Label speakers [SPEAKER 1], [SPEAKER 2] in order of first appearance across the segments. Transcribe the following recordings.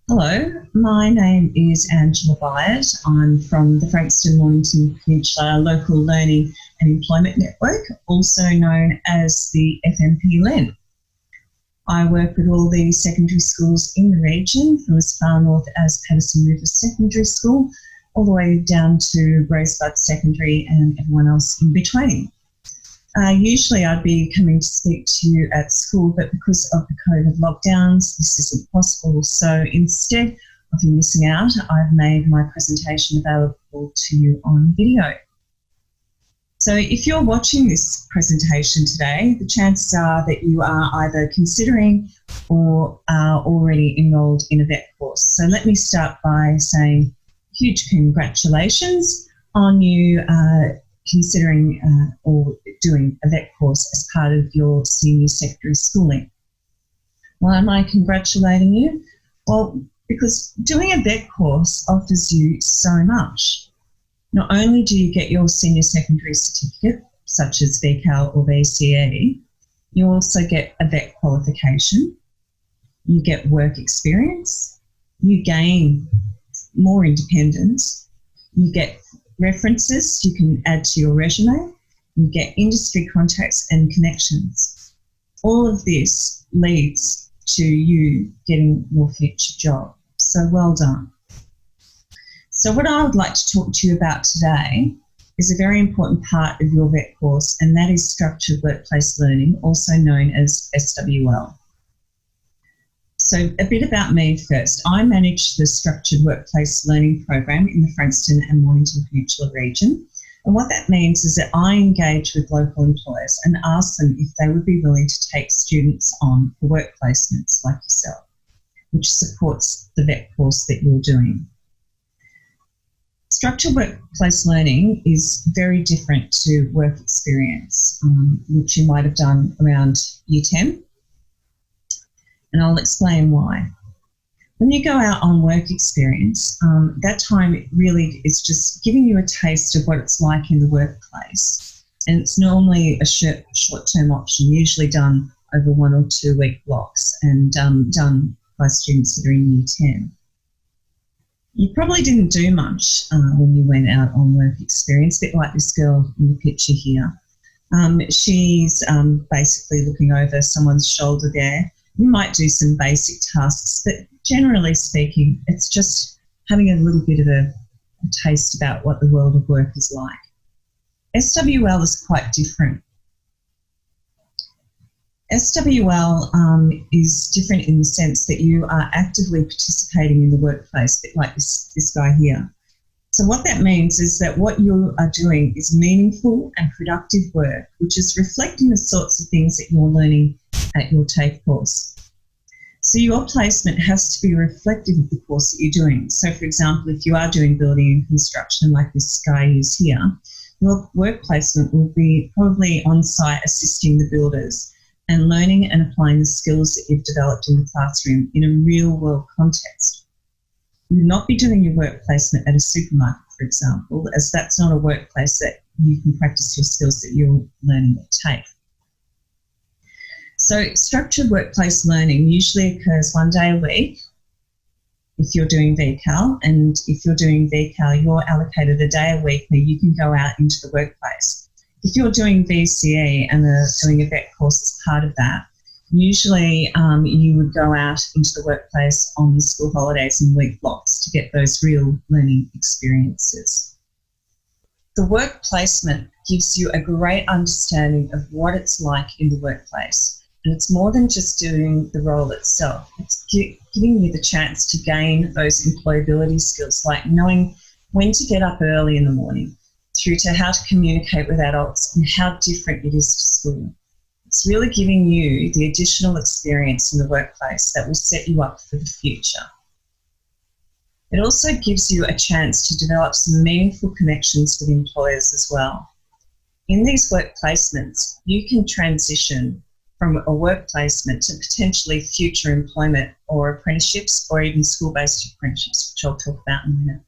[SPEAKER 1] Hello, my name is Angela Byers. I'm from the Frankston Mornington Peninsula Local Learning and Employment Network, also known as the FMP LEN. I work with all the secondary schools in the region, from as far north as Patterson River Secondary School, all the way down to Rosebud Secondary and everyone else in between. Usually I'd be coming to speak to you at school, but because of the COVID lockdowns, this isn't possible. So instead of you missing out, I've made my presentation available to you on video. So if you're watching this presentation today, the chances are that you are either considering or are already enrolled in a VET course. So let me start by saying huge congratulations on you considering or doing a VET course as part of your senior secondary schooling. Why am I congratulating you? Well, because doing a VET course offers you so much. Not only do you get your senior secondary certificate, such as VCAL or VCE, you also get a VET qualification, you get work experience, you gain more independence, you get references you can add to your resume, you get industry contacts and connections. All of this leads to you getting your future job. So well done. So what I would like to talk to you about today is a very important part of your VET course, and that is structured workplace learning, also known as SWL. So a bit about me first. I manage the Structured Workplace Learning Program in the Frankston and Mornington Peninsula region. And what that means is that I engage with local employers and ask them if they would be willing to take students on for work placements like yourself, which supports the VET course that you're doing. Structured workplace learning is very different to work experience, which you might have done around Year 10. And I'll explain why. When you go out on work experience, that time really is just giving you a taste of what it's like in the workplace. And it's normally a short-term option, usually done over 1 or 2 week blocks and done by students that are in Year 10. You probably didn't do much when you went out on work experience, a bit like this girl in the picture here. She's basically looking over someone's shoulder there. You might do some basic tasks, but generally speaking, it's just having a little bit of a taste about what the world of work is like. SWL is quite different. SWL is different in the sense that you are actively participating in the workplace, a bit like this guy here. So what that means is that what you are doing is meaningful and productive work, which is reflecting the sorts of things that you're learning at your TAFE course. So your placement has to be reflective of the course that you're doing. So for example, if you are doing building and construction like this guy is here, your work placement will be probably on site assisting the builders and learning and applying the skills that you've developed in the classroom in a real world context. You would not be doing your work placement at a supermarket, for example, as that's not a workplace that you can practice your skills that you're learning at TAFE. So structured workplace learning usually occurs 1 day a week if you're doing VCAL, and if you're doing VCAL, you're allocated a day a week where you can go out into the workplace. If you're doing VCE and doing a VET course as part of that, usually you would go out into the workplace on the school holidays and week blocks to get those real learning experiences. The work placement gives you a great understanding of what it's like in the workplace. And it's more than just doing the role itself. It's giving you the chance to gain those employability skills, like knowing when to get up early in the morning, through to how to communicate with adults and how different it is to school. It's really giving you the additional experience in the workplace that will set you up for the future. It also gives you a chance to develop some meaningful connections with employers as well. In these work placements, you can transition from a work placement to potentially future employment or apprenticeships or even school-based apprenticeships, which I'll talk about in a minute.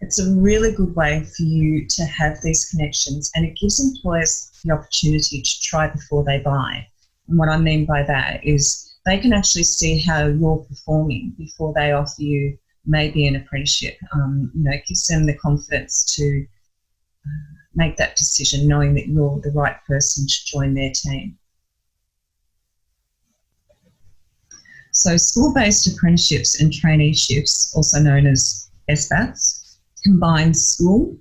[SPEAKER 1] It's a really good way for you to have these connections, and it gives employers the opportunity to try before they buy. And what I mean by that is they can actually see how you're performing before they offer you maybe an apprenticeship. It gives them the confidence to make that decision, knowing that you're the right person to join their team. So school-based apprenticeships and traineeships, also known as SBATs, combine school,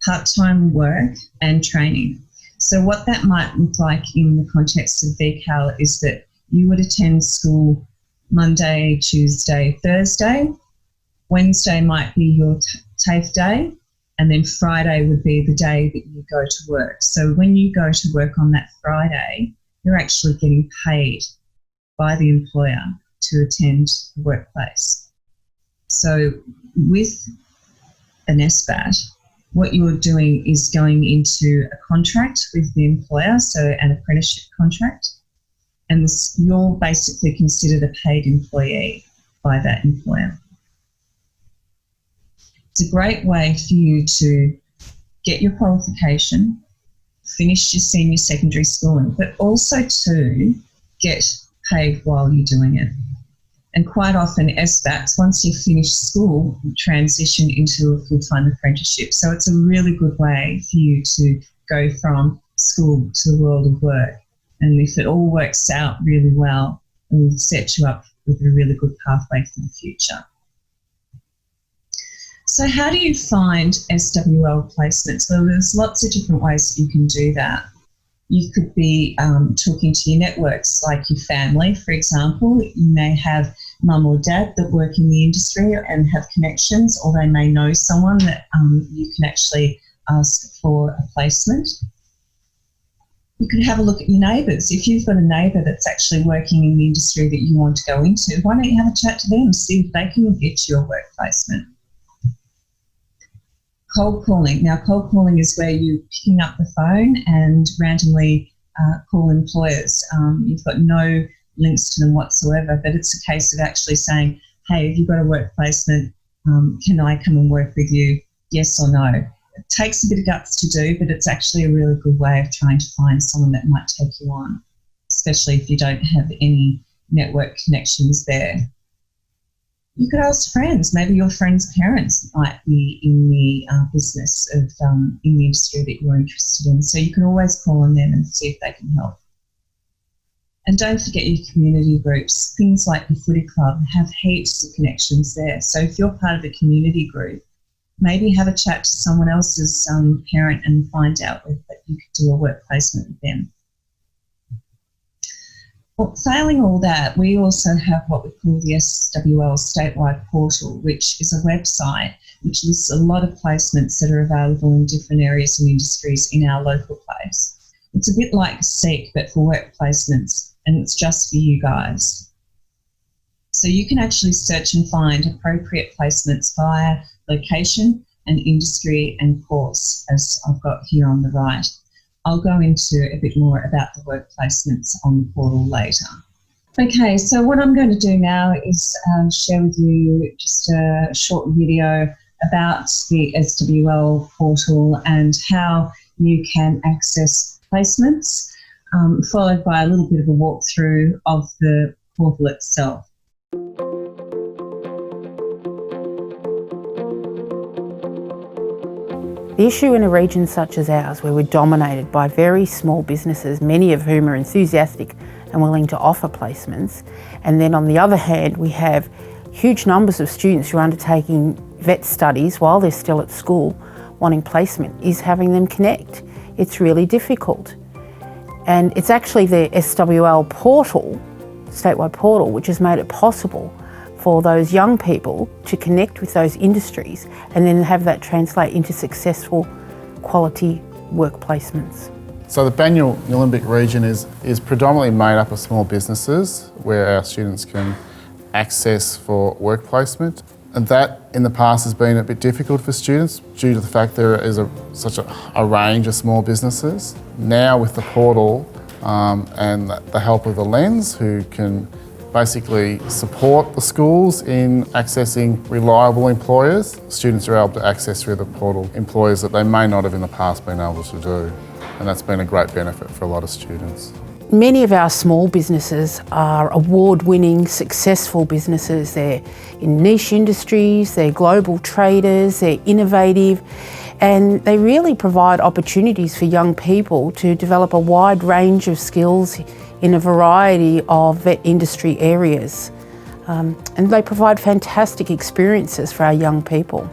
[SPEAKER 1] part-time work and training. So what that might look like in the context of VCAL is that you would attend school Monday, Tuesday, Thursday. Wednesday might be your TAFE day, and then Friday would be the day that you go to work. So when you go to work on that Friday, you're actually getting paid by the employer to attend the workplace. So with an SBAT, what you're doing is going into a contract with the employer, so an apprenticeship contract, and you're basically considered a paid employee by that employer. It's a great way for you to get your qualification, finish your senior secondary schooling, but also to get paid while you're doing it. And quite often SBATs, once you finish school, transition into a full-time apprenticeship. So it's a really good way for you to go from school to the world of work. And if it all works out really well, it will set you up with a really good pathway for the future. So how do you find SWL placements? Well, there's lots of different ways that you can do that. You could be talking to your networks, like your family, for example. You may have mum or dad that work in the industry and have connections, or they may know someone that you can actually ask for a placement. You could have a look at your neighbours. If you've got a neighbour that's actually working in the industry that you want to go into, why don't you have a chat to them, see if they can get you a work placement. Cold calling. Now, cold calling is where you're picking up the phone and randomly call employers. You've got no links to them whatsoever, but it's a case of actually saying, hey, have you got a work placement? Can I come and work with you? Yes or no? It takes a bit of guts to do, but it's actually a really good way of trying to find someone that might take you on, especially if you don't have any network connections there. You could ask friends. Maybe your friend's parents might be in the business of in the industry that you're interested in. So you can always call on them and see if they can help. And don't forget your community groups. Things like the footy club have heaps of connections there. So if you're part of a community group, maybe have a chat to someone else's parent and find out if you could do a work placement with them. Well, failing all that, we also have what we call the SWL statewide portal, which is a website which lists a lot of placements that are available in different areas and industries in our local place. It's a bit like Seek, but for work placements, and it's just for you guys. So you can actually search and find appropriate placements via location and industry and course, as I've got here on the right. I'll go into a bit more about the work placements on the portal later. Okay, so what I'm going to do now is share with you just a short video about the SWL portal and how you can access placements, followed by a little bit of a walkthrough of the portal itself.
[SPEAKER 2] The issue in a region such as ours, where we're dominated by very small businesses, many of whom are enthusiastic and willing to offer placements, and then on the other hand we have huge numbers of students who are undertaking vet studies while they're still at school wanting placement, is having them connect. It's really difficult. And it's actually the SWL portal, statewide portal, which has made it possible for those young people to connect with those industries and then have that translate into successful quality work placements.
[SPEAKER 3] So the Banyule-Nillumbik region is predominantly made up of small businesses where our students can access for work placement. And that in the past has been a bit difficult for students due to the fact there is such a range of small businesses. Now with the portal and the help of the Lens, who can basically support the schools in accessing reliable employers, students are able to access through the portal employers that they may not have in the past been able to do. And that's been a great benefit for a lot of students.
[SPEAKER 2] Many of our small businesses are award-winning, successful businesses. They're in niche industries, they're global traders, they're innovative, and they really provide opportunities for young people to develop a wide range of skills in a variety of vet industry areas. And they provide fantastic experiences for our young people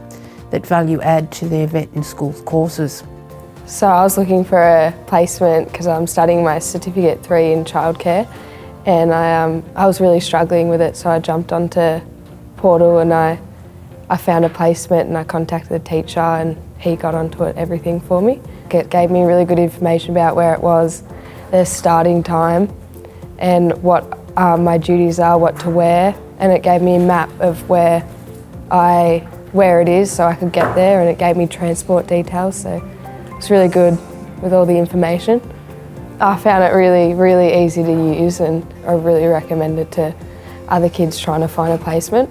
[SPEAKER 2] that value add to their vet and school courses.
[SPEAKER 4] So I was looking for a placement because I'm studying my Certificate 3 in childcare, and I was really struggling with it, so I jumped onto Portal and I found a placement and I contacted the teacher and he got onto it, everything for me. It gave me really good information about where it was, the starting time and what my duties are, what to wear, and it gave me a map of where it is so I could get there, and it gave me transport details, so it's really good with all the information. I found it really, really easy to use, and I really recommend it to other kids trying to find a placement.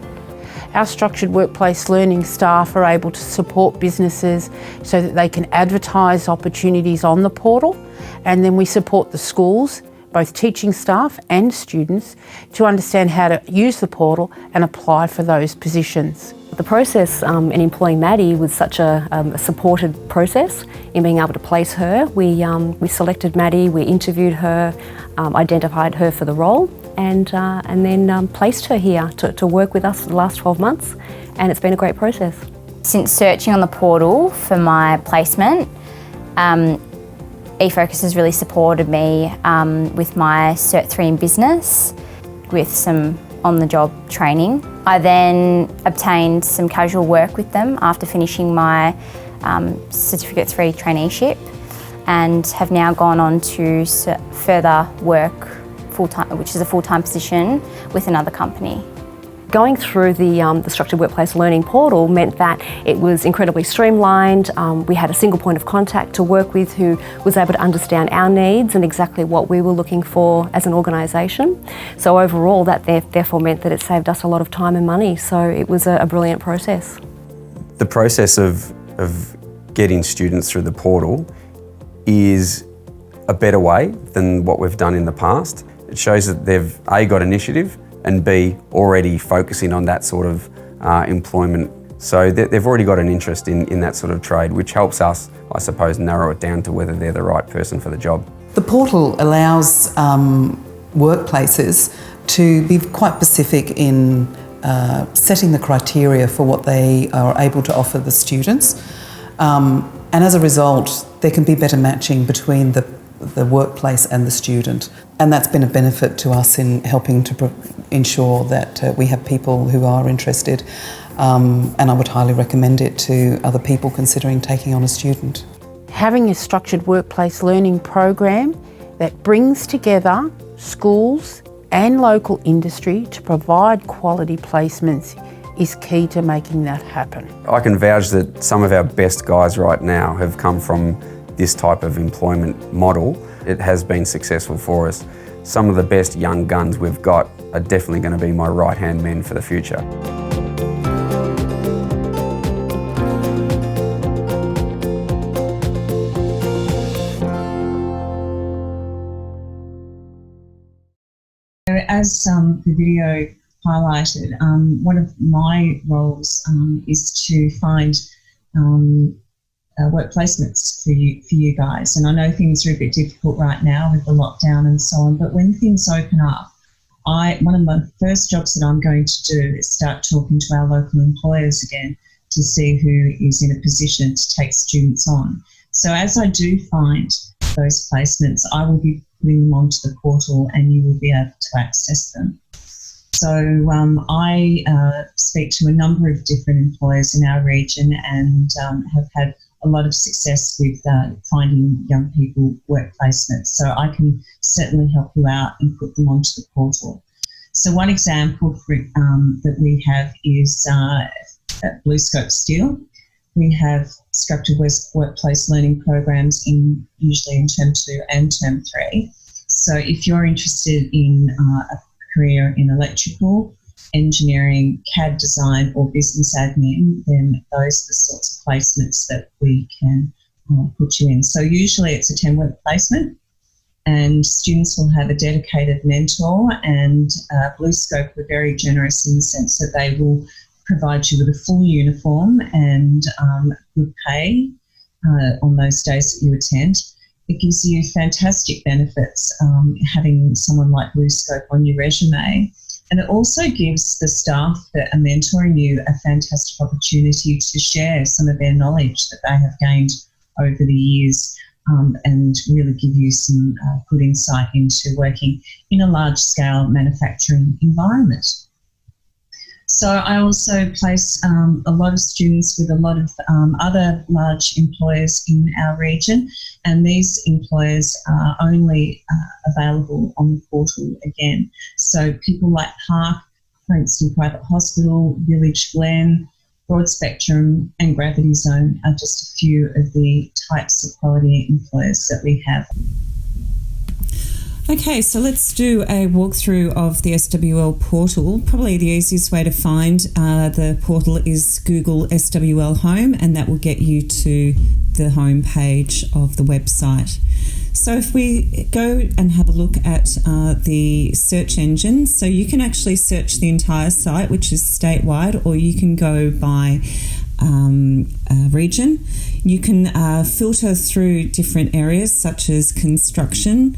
[SPEAKER 2] Our structured workplace learning staff are able to support businesses so that they can advertise opportunities on the portal, and then we support the schools, both teaching staff and students, to understand how to use the portal and apply for those positions.
[SPEAKER 5] The process in employing Maddie was such a supported process in being able to place her. We selected Maddie, we interviewed her, identified her for the role, and then placed her here to work with us for the last 12 months, and it's been a great process.
[SPEAKER 6] Since searching on the portal for my placement, eFocus has really supported me with my Cert 3 in business with some on-the-job training. I then obtained some casual work with them after finishing my Certificate 3 traineeship, and have now gone on to further work full-time, which is a full-time position with another company.
[SPEAKER 5] Going through the Structured Workplace Learning portal meant that it was incredibly streamlined. We had a single point of contact to work with who was able to understand our needs and exactly what we were looking for as an organisation. So overall, that therefore meant that it saved us a lot of time and money. So it was a brilliant process.
[SPEAKER 7] The process of getting students through the portal is a better way than what we've done in the past. It shows that they've A, got initiative, and B, already focusing on that sort of employment. So they've already got an interest in that sort of trade, which helps us, I suppose, narrow it down to whether they're the right person for the job.
[SPEAKER 8] The portal allows workplaces to be quite specific in setting the criteria for what they are able to offer the students. And as a result, there can be better matching between the workplace and the student. And that's been a benefit to us in helping to ensure that we have people who are interested, and I would highly recommend it to other people considering taking on a student.
[SPEAKER 2] Having a structured workplace learning program that brings together schools and local industry to provide quality placements is key to making that happen.
[SPEAKER 7] I can vouch that some of our best guys right now have come from this type of employment model. It has been successful for us. Some of the best young guns we've got are definitely going to be my right-hand men for the future.
[SPEAKER 1] As the video highlighted, one of my roles is to find work placements for you guys. And I know things are a bit difficult right now with the lockdown and so on, but when things open up, one of my first jobs that I'm going to do is start talking to our local employers again to see who is in a position to take students on. So as I do find those placements, I will be putting them onto the portal and you will be able to access them. So I speak to a number of different employers in our region and have had a lot of success with finding young people work placements. So I can certainly help you out and put them onto the portal. So one example that we have is at BlueScope Steel. We have structured workplace learning programs usually in Term 2 and Term 3. So if you're interested in a career in electrical, engineering, CAD design or business admin, then those are the sorts of placements that we can put you in. So usually it's a 10-week placement and students will have a dedicated mentor, and BlueScope are very generous in the sense that they will provide you with a full uniform and good pay on those days that you attend. It gives you fantastic benefits having someone like BlueScope on your resume. And it also gives the staff that are mentoring you a fantastic opportunity to share some of their knowledge that they have gained over the years and really give you some good insight into working in a large-scale manufacturing environment. So I also place a lot of students with a lot of other large employers in our region, and these employers are only available on the portal again. So people like Park, Frankston Private Hospital, Village Glen, Broad Spectrum and Gravity Zone are just a few of the types of quality employers that we have.
[SPEAKER 9] Okay, so let's do a walkthrough of the SWL portal. Probably the easiest way to find the portal is Google SWL Home, and that will get you to the home page of the website. So if we go and have a look at the search engine, so you can actually search the entire site, which is statewide, or you can go by region. You can filter through different areas such as construction,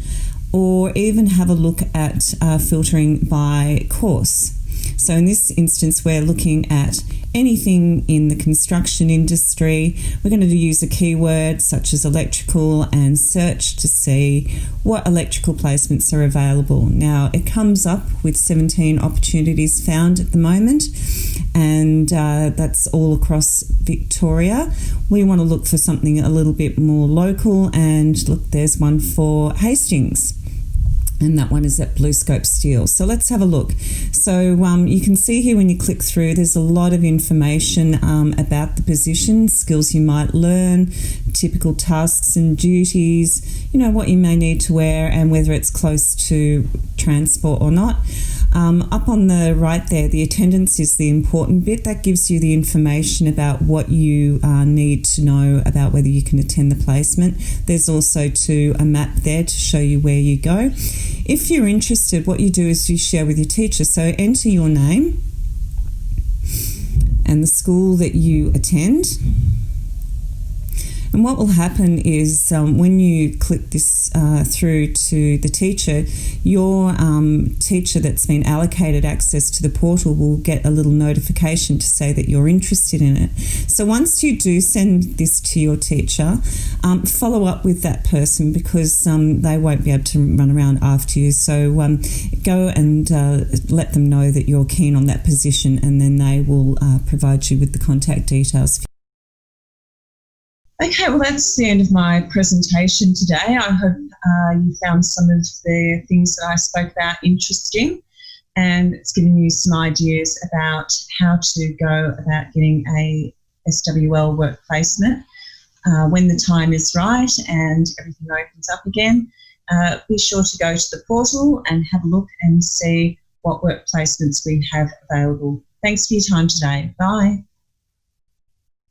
[SPEAKER 9] or even have a look at filtering by course. So in this instance, we're looking at anything in the construction industry. We're going to use a keyword such as electrical and search to see what electrical placements are available. Now, it comes up with 17 opportunities found at the moment, and that's all across Victoria. We want to look for something a little bit more local, and look, there's one for Hastings. And that one is at BlueScope Steel. So let's have a look. So you can see here when you click through, there's a lot of information about the position, skills you might learn, typical tasks and duties, you know, what you may need to wear and whether it's close to transport or not. Up on the right there, the attendance is the important bit. That gives you the information about what you need to know about whether you can attend the placement. There's also a map there to show you where you go. If you're interested, what you do is you share with your teacher. So enter your name and the school that you attend. And what will happen is when you click this through to the teacher, your teacher that's been allocated access to the portal will get a little notification to say that you're interested in it. So once you do send this to your teacher, follow up with that person because they won't be able to run around after you. So go and let them know that you're keen on that position, and then they will provide you with the contact details.
[SPEAKER 1] Okay, well, that's the end of my presentation today. I hope you found some of the things that I spoke about interesting, and it's given you some ideas about how to go about getting a SWL work placement when the time is right and everything opens up again. Be sure to go to the portal and have a look and see what work placements we have available. Thanks for your time today. Bye.